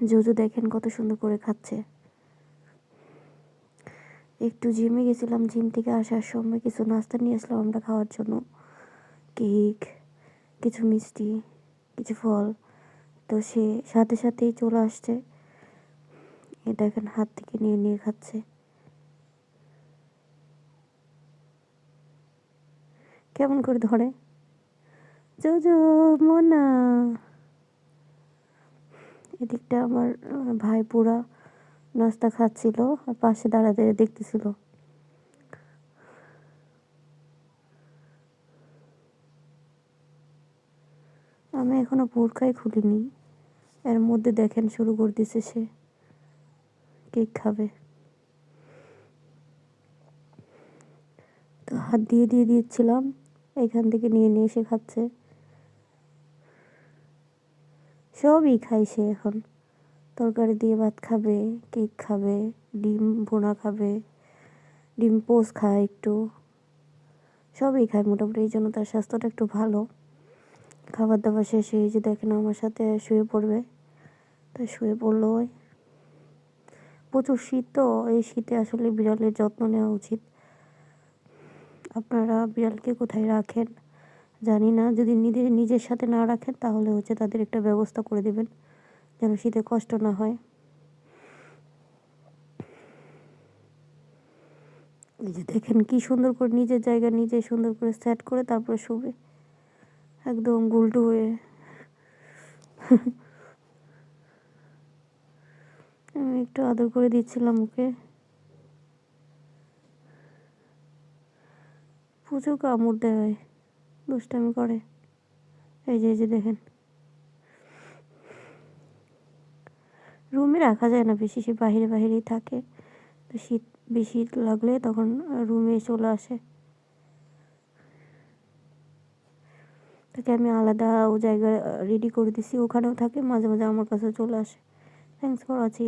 জুজু দেখেন কত সুন্দর করে খাচ্ছে। একটু জিমে গেছিলাম, জিম থেকে আসার সময় কিছু নাস্তা নিয়ে আসলাম আমরা খাওয়ার জন্য, কেক, কিছু মিষ্টি, কিছু ফল। তো সে সাথে সাথেই চলে আসছে, এ দেখেন হাত থেকে নিয়ে নিয়ে খাচ্ছে। কেমন করে ধরে, জুজু মোনা। এদিকটা আমার ভাই পুরা নাস্তা খাচ্ছিল আর পাশে দাঁড়াতে দেখতেছিল। আমি এখনো বোরকাই খুলিনি, এর মধ্যে দেখেন শুরু করে দিছে সে কেক খাবে। তো হাত দিয়ে দিয়ে দিচ্ছিলাম, এখান থেকে নিয়ে নিয়ে এসে খাচ্ছে। সবই খাই সে এখন, তরকারি দিয়ে ভাত খাবে, কেক খাবে, ডিম ভুনা খাবে, ডিম পোস্ট খায় একটু, সবই খায় মোটামুটি। এই জন্য তার স্বাস্থ্যটা একটু ভালো। খাবার দাবার শেষে এই যে দেখেন আমার সাথে শুয়ে পড়বে, তাই শুয়ে পড়লো। প্রচুর শীত, তো এই শীতে আসলে বিড়ালের যত্ন নেওয়া উচিত। আপনারা বিড়ালকে কোথায় রাখেন জানি না, যদি নিজের সাথে না রাখেন তাহলে তাদের একটা ব্যবস্থা করে দেবেন যেন শীতে কষ্ট না হয়। এই যে দেখেন কি সুন্দর করে নিজের জায়গা নিজে সুন্দর করে সেট করে তারপরে শুবে, একদম গুলটু হয়ে। আমি একটু আদর করে দিচ্ছিলাম ওকে, প্রচুর কামড় দেয়, দুষ্টামি করে। এই যে দেখেন, রুমে রাখা যায় না বেশি, সে বাহিরেই থাকে। তো শীত বেশি লাগলে তখন রুমে চলে আসে। তাকে আমি আলাদা ও জায়গায় রেডি করে দিছি, ওখানেও থাকে, মাঝে মাঝে আমার কাছে চলে আসে। Thanks for watching.